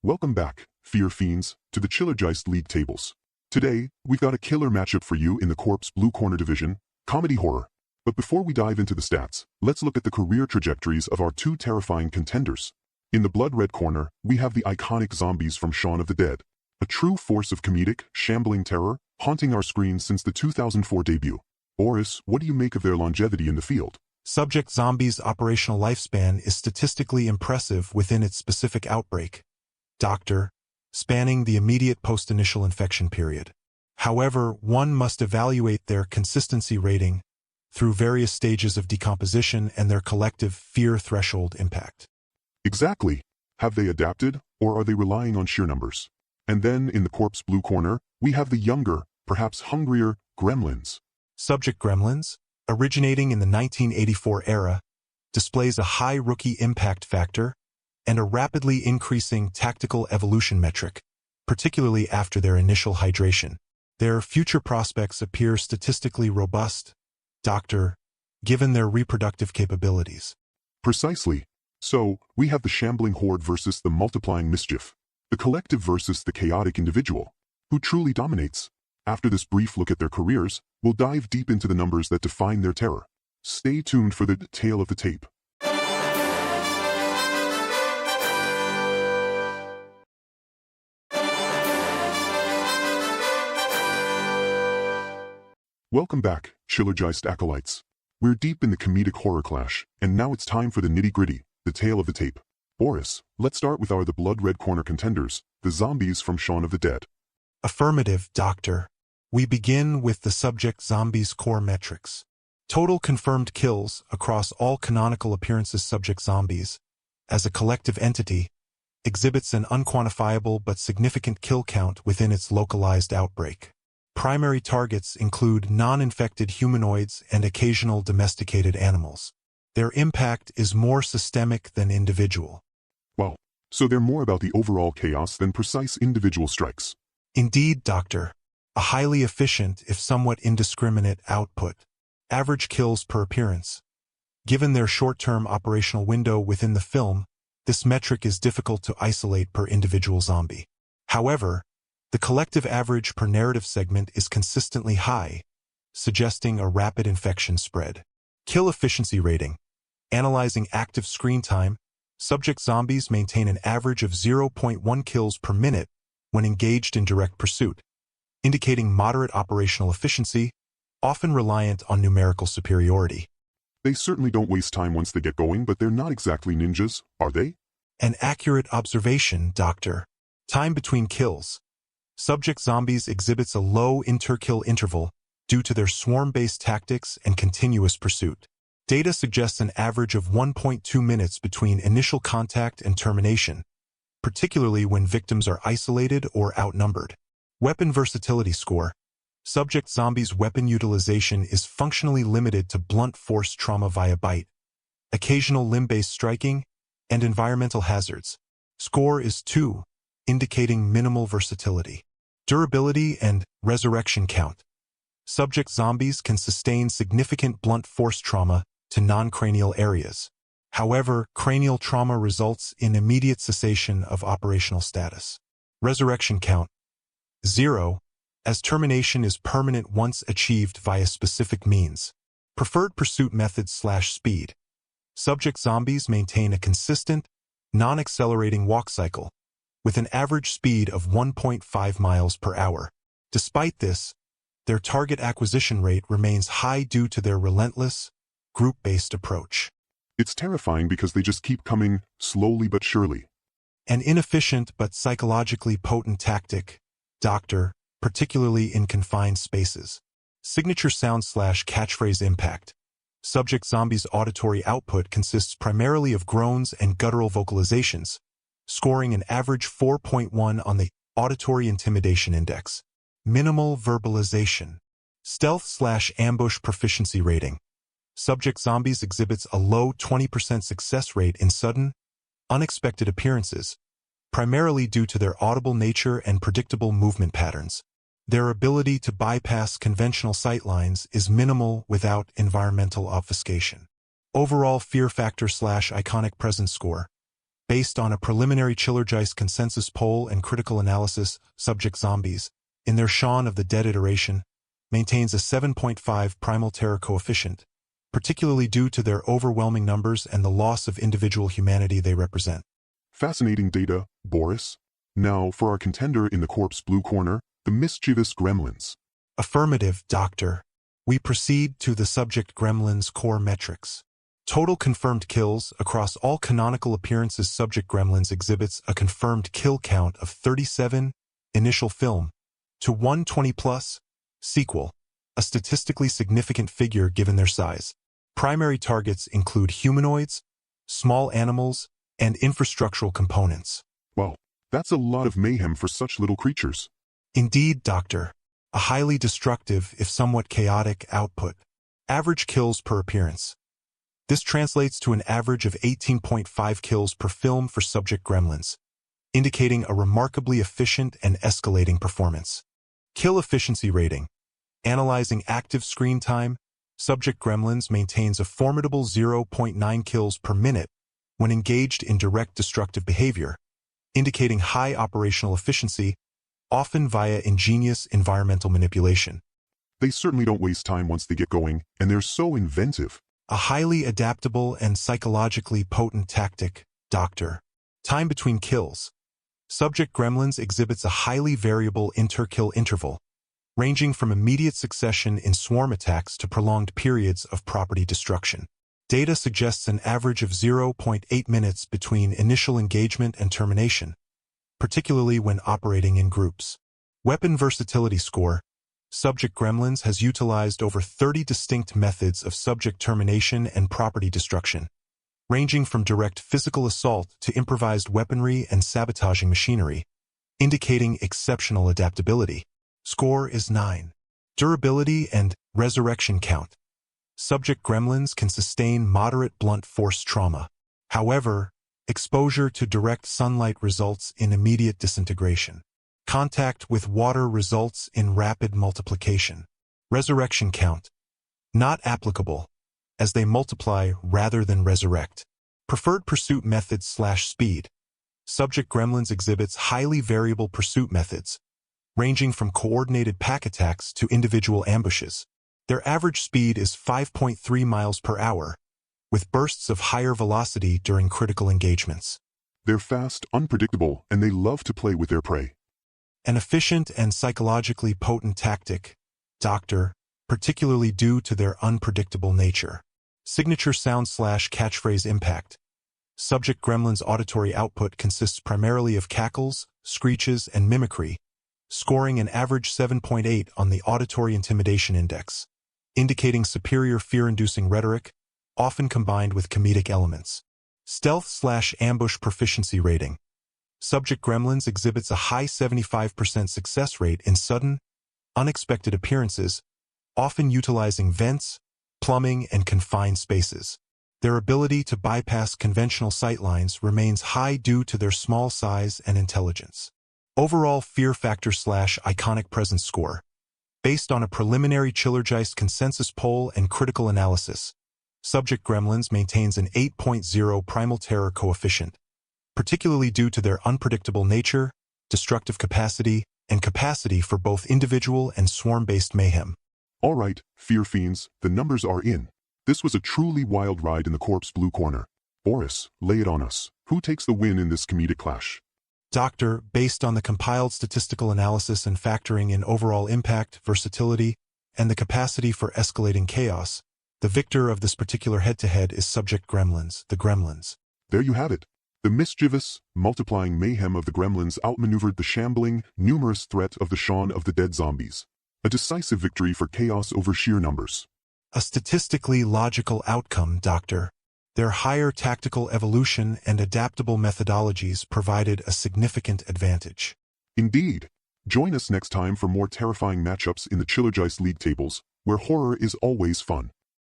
Welcome back, Fear Fiends, to the Chillergeist League tables. Today, we've got a killer matchup for you in the Corpse Blue Corner division, Comedy Horror. But before we dive into the stats, let's look at the career trajectories of our two terrifying contenders. In the Blood Red Corner, we have the iconic zombies from Shaun of the Dead, a true force of comedic, shambling terror, haunting our screens since the 2004 debut. Boris, what do you make of their longevity in the field? Subject Zombie's operational lifespan is statistically impressive within its specific outbreak, Doctor, spanning the immediate post-initial infection period. However, one must evaluate their consistency rating through various stages of decomposition and their collective fear threshold impact. Exactly. Have they adapted, or are they relying on sheer numbers? And then, in the Corpse Blue Corner, we have the younger, perhaps hungrier, Gremlins. Subject Gremlins, originating in the 1984 era, displays a high rookie impact factor and a rapidly increasing tactical evolution metric, particularly after their initial hydration. Their future prospects appear statistically robust, Doctor, given their reproductive capabilities. Precisely. So, we have the shambling horde versus the multiplying mischief, the collective versus the chaotic individual. Who truly dominates? After this brief look at their careers, we'll dive deep into the numbers that define their terror. Stay tuned for the tale of the tape. Welcome back, Chillergeist acolytes. We're deep in the comedic horror clash, and now it's time for the nitty-gritty, the tale of the tape. Boris, let's start with the Blood Red Corner contenders, the zombies from Shaun of the Dead. Affirmative, Doctor. We begin with the Subject Zombies core metrics. Total confirmed kills across all canonical appearances. Subject Zombies, as a collective entity, exhibits an unquantifiable but significant kill count within its localized outbreak. Primary targets include non-infected humanoids and occasional domesticated animals. Their impact is more systemic than individual. Wow, so they're more about the overall chaos than precise individual strikes. Indeed, Doctor. A highly efficient, if somewhat indiscriminate, output. Average kills per appearance. Given their short-term operational window within the film, this metric is difficult to isolate per individual zombie. However, the collective average per narrative segment is consistently high, suggesting a rapid infection spread. Kill efficiency rating. Analyzing active screen time, Subject Zombies maintain an average of 0.1 kills per minute when engaged in direct pursuit, indicating moderate operational efficiency, often reliant on numerical superiority. They certainly don't waste time once they get going, but they're not exactly ninjas, are they? An accurate observation, Doctor. Time between kills. Subject Zombies exhibits a low inter-kill interval due to their swarm-based tactics and continuous pursuit. Data suggests an average of 1.2 minutes between initial contact and termination, particularly when victims are isolated or outnumbered. Weapon versatility score. Subject Zombies' weapon utilization is functionally limited to blunt force trauma via bite, occasional limb-based striking, and environmental hazards. Score is 2, indicating minimal versatility. Durability and resurrection count. Subject Zombies can sustain significant blunt force trauma to non-cranial areas. However, cranial trauma results in immediate cessation of operational status. Resurrection count. 0, as termination is permanent once achieved via specific means. Preferred pursuit methods/speed. Subject Zombies maintain a consistent, non-accelerating walk cycle, with an average speed of 1.5 miles per hour. Despite this, their target acquisition rate remains high due to their relentless, group-based approach. It's terrifying because they just keep coming, slowly but surely. An inefficient but psychologically potent tactic, Doctor, particularly in confined spaces. Signature sound/catchphrase impact. Subject Zombies' auditory output consists primarily of groans and guttural vocalizations, scoring an average 4.1 on the Auditory Intimidation Index. Minimal verbalization. Stealth/ambush proficiency rating. Subject Zombies exhibits a low 20% success rate in sudden, unexpected appearances, primarily due to their audible nature and predictable movement patterns. Their ability to bypass conventional sightlines is minimal without environmental obfuscation. Overall fear factor/iconic presence score. Based on a preliminary Chillergeist consensus poll and critical analysis, Subject Zombies, in their Shaun of the Dead iteration, maintains a 7.5 primal terror coefficient, particularly due to their overwhelming numbers and the loss of individual humanity they represent. Fascinating data, Boris. Now, for our contender in the corpse blue corner, the mischievous Gremlins. Affirmative, Doctor. We proceed to the Subject Gremlins core metrics. Total confirmed kills across all canonical appearances. Subject Gremlins exhibits a confirmed kill count of 37, initial film, to 120 plus, sequel, a statistically significant figure given their size. Primary targets include humanoids, small animals, and infrastructural components. Wow, that's a lot of mayhem for such little creatures. Indeed, Doctor. A highly destructive, if somewhat chaotic, output. Average kills per appearance. This translates to an average of 18.5 kills per film for Subject Gremlins, indicating a remarkably efficient and escalating performance. Kill efficiency rating. Analyzing active screen time, Subject Gremlins maintains a formidable 0.9 kills per minute when engaged in direct destructive behavior, indicating high operational efficiency, often via ingenious environmental manipulation. They certainly don't waste time once they get going, and they're so inventive. A highly adaptable and psychologically potent tactic, Doctor. Time between kills. Subject Gremlins exhibits a highly variable inter-kill interval, ranging from immediate succession in swarm attacks to prolonged periods of property destruction. Data suggests an average of 0.8 minutes between initial engagement and termination, particularly when operating in groups. Weapon versatility score. Subject Gremlins has utilized over 30 distinct methods of subject termination and property destruction, ranging from direct physical assault to improvised weaponry and sabotaging machinery, indicating exceptional adaptability. Score is 9. Durability and resurrection count. Subject Gremlins can sustain moderate blunt force trauma. However, exposure to direct sunlight results in immediate disintegration. Contact with water results in rapid multiplication. Resurrection count. Not applicable, as they multiply rather than resurrect. Preferred pursuit methods/speed. Subject Gremlins exhibits highly variable pursuit methods, ranging from coordinated pack attacks to individual ambushes. Their average speed is 5.3 miles per hour, with bursts of higher velocity during critical engagements. They're fast, unpredictable, and they love to play with their prey. An efficient and psychologically potent tactic, Doctor, particularly due to their unpredictable nature. Signature sound/catchphrase impact. Subject Gremlins' auditory output consists primarily of cackles, screeches, and mimicry, scoring an average 7.8 on the Auditory Intimidation Index, indicating superior fear-inducing rhetoric, often combined with comedic elements. Stealth/ambush proficiency rating. Subject Gremlins exhibits a high 75% success rate in sudden, unexpected appearances, often utilizing vents, plumbing, and confined spaces. Their ability to bypass conventional sightlines remains high due to their small size and intelligence. Overall fear factor/iconic presence score. Based on a preliminary Chillergeist consensus poll and critical analysis, Subject Gremlins maintains an 8.0 primal terror coefficient, particularly due to their unpredictable nature, destructive capacity, and capacity for both individual and swarm-based mayhem. All right, Fear Fiends, the numbers are in. This was a truly wild ride in the corpse blue corner. Boris, lay it on us. Who takes the win in this comedic clash? Doctor, based on the compiled statistical analysis and factoring in overall impact, versatility, and the capacity for escalating chaos, the victor of this particular head-to-head is Subject Gremlins, the Gremlins. There you have it. The mischievous, multiplying mayhem of the Gremlins outmaneuvered the shambling, numerous threat of the Shaun of the Dead zombies. A decisive victory for chaos over sheer numbers. A statistically logical outcome, Doctor. Their higher tactical evolution and adaptable methodologies provided a significant advantage. Indeed. Join us next time for more terrifying matchups in the Chillergeist League tables, where horror is always fun.